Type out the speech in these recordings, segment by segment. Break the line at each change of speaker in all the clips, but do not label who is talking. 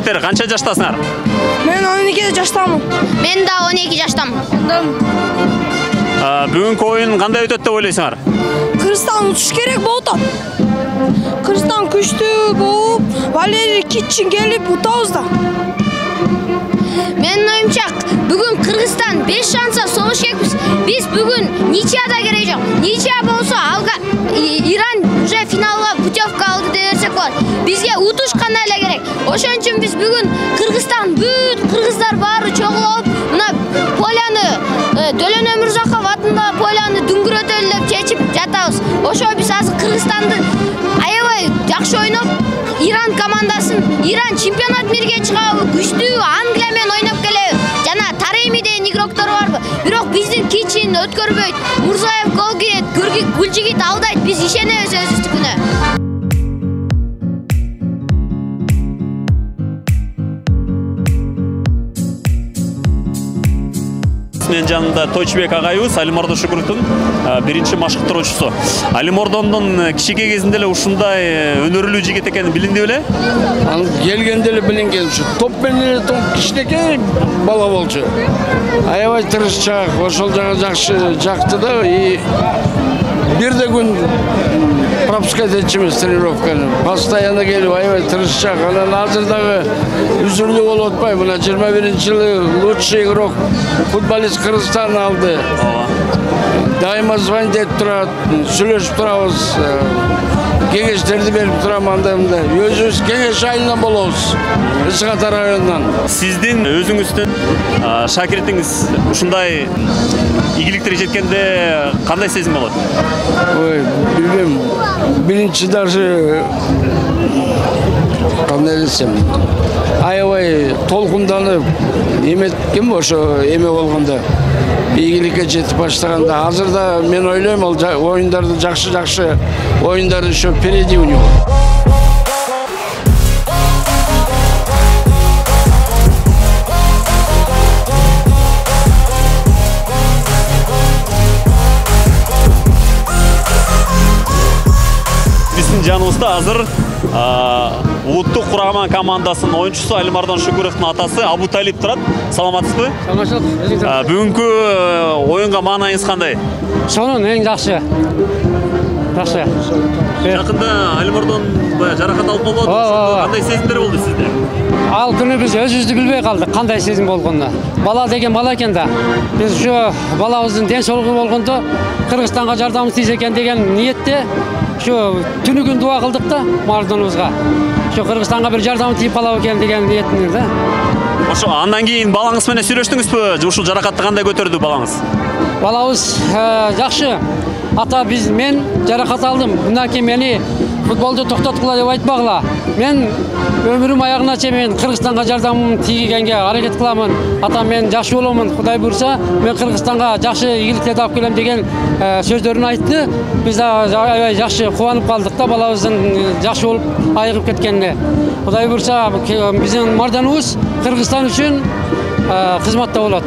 Жигиттер канча жаштасыңар?
Мен 12 жаштамын.
Мен да 12 жаштамын.
Бүгүнкү оюн кандай өтөт деп ойлойсуңар?
Кыргызстан утуш керек болуп атат. Кыргызстан күчтүү болуп, Валерий Китчин келип утабыз да.
Менин оюмча, бүгүн Кыргызстан 5 шанса согуш керекпиз. Биз бүгүн ничья да керек жок. Ничья болсо Иран уже финалга путевка алды деп берсек болот. Бизге утуш гана эле керек. Ошон үчүн биз бүгүн Кыргызстан бүт кыргыздар баары чогулуп, мына поляны Дөлөн Өмүрзаков атындагы поляны дүңгүрөтөлү деп чечип жатабыз. Ошо биз азыр Кыргызстанды аябай жакшы ойноп, Иран командасын, Иран чемпионат мирге чыгабы, күчтүү Англия менен ойноп келеби. Жана Тареми деген игроктор барбы. Бирок биздин Кичин өткөрбөйт. Мурзаев гол кирет, Гүлжигит алдайт. Биз ишенебиз өзүбүздүкүнө.
Мен жанында Тойчбек агайыбыз, Алимордон Шукуровдун биринчи машыктыруучусу. Алимордондун кичике кезинде эле ушундай өнөрлүү жигит экени билинди беле?
Келгенде эле билинген ушу. Топ менен кичинекей бала болчу. Аябай тырышчак, ошол жагы жакшы жакты да, и бирде күн пропускать этчүбүз тренировканы. Постоянно келип аябай тырышчак. Анан азыр дагы үзүрлүү болуп атпай. Мына 21-жылы лучший игрок футболист Кыргызстан алды. Дайыма звонить этип турат, сүйлөшүп турабыз. Кеңештерди берип турам анда-мында. Өзүбүз кеңеш айынан болобуз. Ысык-Ата районунан.
Сиздин өзүңүздүн шакиртиңиз ушундай ийгиликтерге жеткенде кандай сезим болот?
Ой, билбейм. Биринчи даже кандай десем, аябай толкунданып эметкен ошо эме болгондо. Ийгиликке жетип баштаганда, азыр да мен ойлойм, ал оюндарды жакшы оюндар еще впереди у него.
Биздин жаныбызда азыр улуттук курама командасынын оюнчусу Алимордон Шукуровдун атасы Абуталип турат. Саламатсызбы?
Саламатчылык.
Бүгүнкү оюнга маанайыңыз кандай?
Сонун эң жакшы. Жакшы.
Жакында Алимордон жаракат алып болду. Кандай сезимдер болду сизде?
Ал күнү биз өзүбүздү билбей калдык, кандай сезим болгонун. Бала деген бала экен да. Биз ушу балабыздын ден соолугу болгондо Кыргызстанга жардамыбыз тийсе экен деген ниетте ушу түнүгүн дуа кылдык да Мардонубузга. Ушу Кыргызстанга бир жардам тийип калабы экен деген ниетинде да.
Ошо андан кийин балаңыз менен сүйлөштүңүзбү? Ушул жаракатты кандай көтөрдү балаңыз?
Балабыз жакшы. Ата мен жаракат алдым. Мындан кийин мени футболду токтоткула деп айтпагыла. Мен өмүрүм аягына чейин Кыргызстанга жардамым тийгенге аракет кыламын. Ата мен жакшы боломун, Кудай буйрса, мен Кыргызстанга жакшы ийгиликтерди алып келем деген сөздөрүн айтты. Биз да аябай жакшы кубанып калдык да балабыздын жакшы болуп айыгып кеткенине. Кудай буйрса, биздин Мардонубуз Кыргызстан үчүн кызматта болот.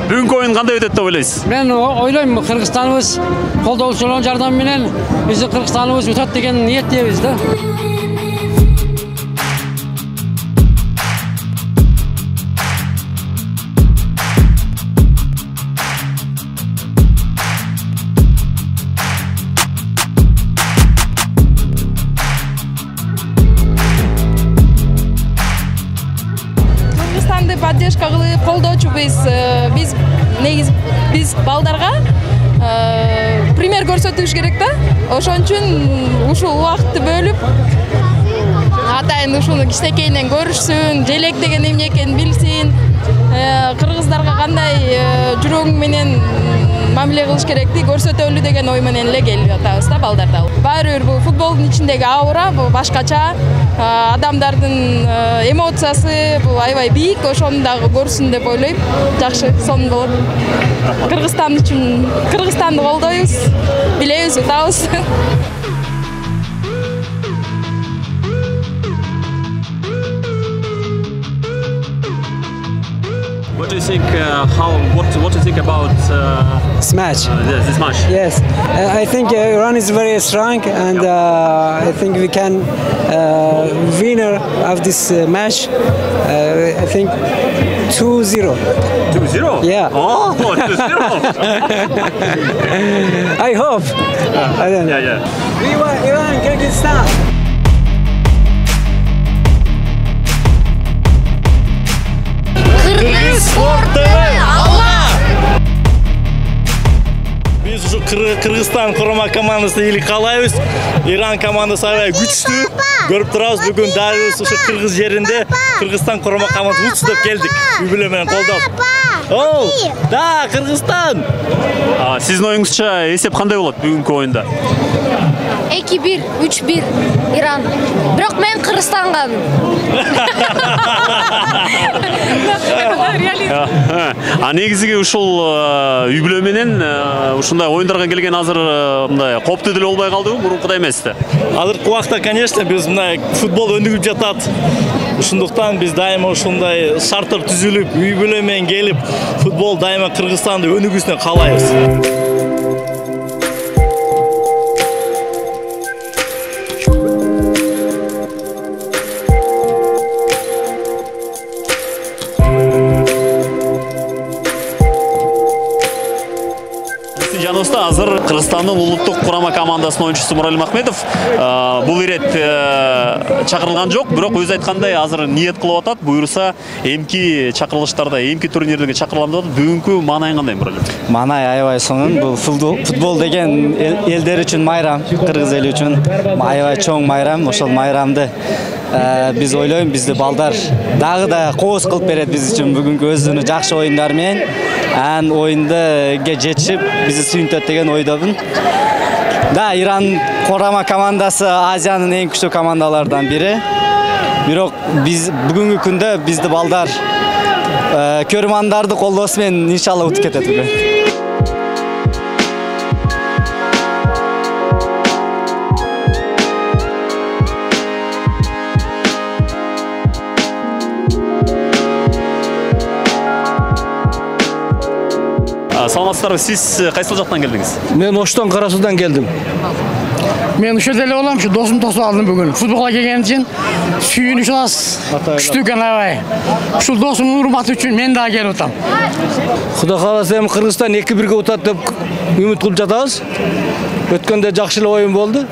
Бүгүнкү оюн кандай өтөт деп ойлойсуз?
Мен ойлойм, Кыргызстаныбыз колдоочулардын жардамы менен биздин Кыргызстаныбыз утат деген ниеттебиз да.
Кыргызстанды поддержка кылып колдоочубуз. Биз балдарга пример көрсөтүш керек да. Ошон үчүн ушул убакытты бөлүп атайын ушуну кичинекейинен көрүшсүн, желек деген эмне экенин билсин. Кыргыздарга кандай жүрөгүң менен мамиле кылыш керекти көрсөтөлү деген ой менен эле келип атабыз да балдарда. Баары бир бул футболдун ичиндеги аура, бул башкача. Адамдардын эмоциясы бул аябай бийик, ошону дагы көрсүн деп ойлойм. Жакшы, сонун болот. Кыргызстан үчүн Кыргызстанды колдойбуз, билебиз, утабыз.
What do you think? What do you think about
this match?
This match?
Yes, I think Iran is very strong, and I think we can winner of this match. I think 2-0.
2-0?
Yeah.
Oh, 2-0.
I hope. I don't know.
Yeah.
We want Iran, Kyrgyzstan.
Kırgız Sport TV Allah!
Biz şu Kırgızstan kurama komandasına iyilik kalıyoruz. İran komandası ayrı güçlü. Görüp durağız bugün daha şu Kırgız yerinde Kırgızstan kurama komandası uçtup geldik. Übülemen koldap. Oh, da Kırgızstan.
Sizin oyunuzca esep qanday болады бүгінгі oyunda?
2-1, 3-1 İran. Biroq men Kırgızstan'dan.
Негізіге ушул үй менен ушундай оюндарга келген азыр мындай коптуу деле болбой калдыбы, мурункудай эмес да.
Азыркы убакта, конечно, биз мындай футбол өнүгүп жатат. Ушундуктан биз дайыма ушундай шарттар түзүлүп, үй бүлө менен келип, футбол дайыма Кыргызстанды өнүгүүсүн каалайбыз.
Жаныбызда азыр Кыргызстандын улуттук курама командасынын оюнчусу Муралим Ахмедов бул ирет чакырылган жок, бирок өзү айткандай азыр ниет кылып атат. Буюрса, эмки чакырылыштарда, эмки турнирлерге чакырылам деп атат. Бүгүнкү маанайың кандай, Муралим?
Маанай аябай сонун. Бул футбол деген элдер үчүн майрам, кыргыз эли үчүн аябай чоң майрам. Ошол майрамды биз ойлойм, бизди балдар дагы да кооз кылып берет биз үчүн бүгүнкү өзүнүн жакшы оюндар менен. Ан оюнда жетишип бизди сүйүнтөт деген ойдомун. Да, Иран корама командасы Азиянын эң күчтүү командалардан бири. Бирок биз бүгүнкү күндө бизди балдар көрүмандарды колдоосу менен иншалла утуп кетет бүгүн.
Саламатсыздарбы, сиз кайсыл жактан келдиңиз?
Мен Оштон Карасудан келдим.
Мен ушул деле болом, ушу досум тосуп алдым бүгүн. Футболго келген үчүн сүйүнүш аз күчтүү экен аябай. Ушул досумдун урматы үчүн мен дагы келип атам.
Кудай кааласа эми Кыргызстан 2-1 утат деп үмүт кылып жатабыз. Өткөндө жакшы эле оюн болду.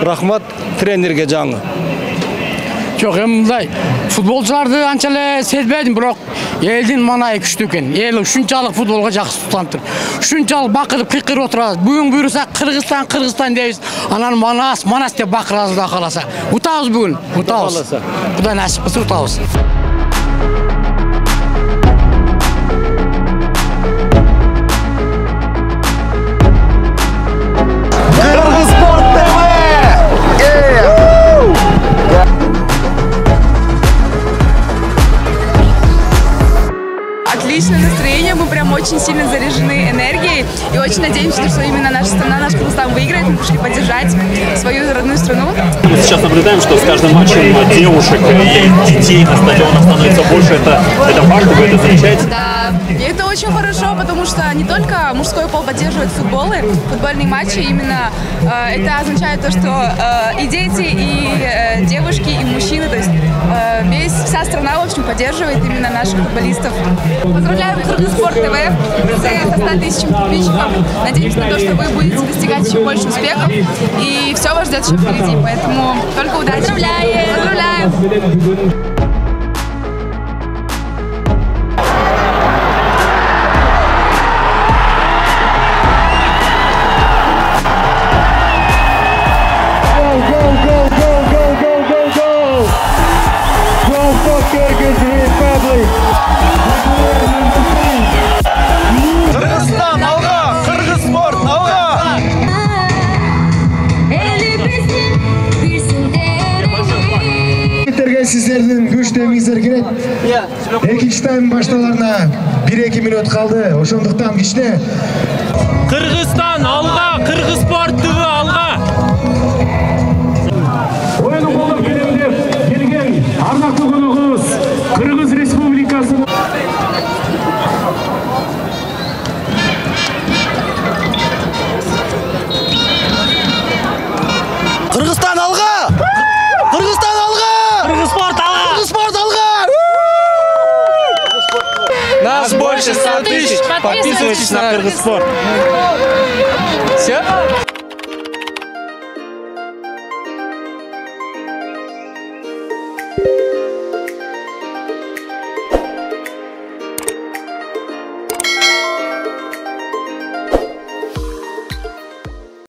Рахмат тренерге жаңы.
Жок, эми мындай футболчуларды анча эле сезбедим, бирок элдин маанайы күчтүү экен. Эл ушунчалык футболго жакшы тутантыр. Ушунчалык бакырып кыйкырып отурабыз. Бүгүн буйруса Кыргызстан дейбиз. Анан Манас деп бакырабыз да каласа. Утабыз бүгүн, утабыз. Кудай насип кылса утабыз.
Кыргыз Спорт ТВ!
Отличное настроение, мы прям очень сильно заряжены энергией и очень надеемся, что именно наша страна, наш Кыргызстан выиграет. Мы пришли поддержать свою родную страну.
Мы сейчас наблюдаем, что с каждым матчем девушек и детей на стадионах становится больше. Это факт, вы это замечаете?
Да, и это очень хорошо, потому что не только мужской пол поддерживает футбольные матчи, именно это означает то, что и дети, и девушки, и мужчины, то есть вся страна, в общем, поддерживает именно наших футболистов. Поздравляем Кыргыз Спорт ТВ со 100 тысячами подписчиков. Надеемся на то, что вы будете достигать еще больше успехов, и все вас ждет еще впереди, поэтому только удачи. Поздравляем! Поздравляем!
Kırgızstan alga, Kırgız Sport alga.
Sizlerden güç demingizler керек. Экинчи тайм башталарына 1-2 минут kaldı. Ошондуктан кичине.
Kırgızstan alga, Kırgız Sport TV alga.
Oyunu kolдоп келген ардактуу коногубуз Кыргыз Республикасынын
Kırgızstan alga. Нас больше 100 тысяч. Подписывайтесь на Кыргызспорт. Все?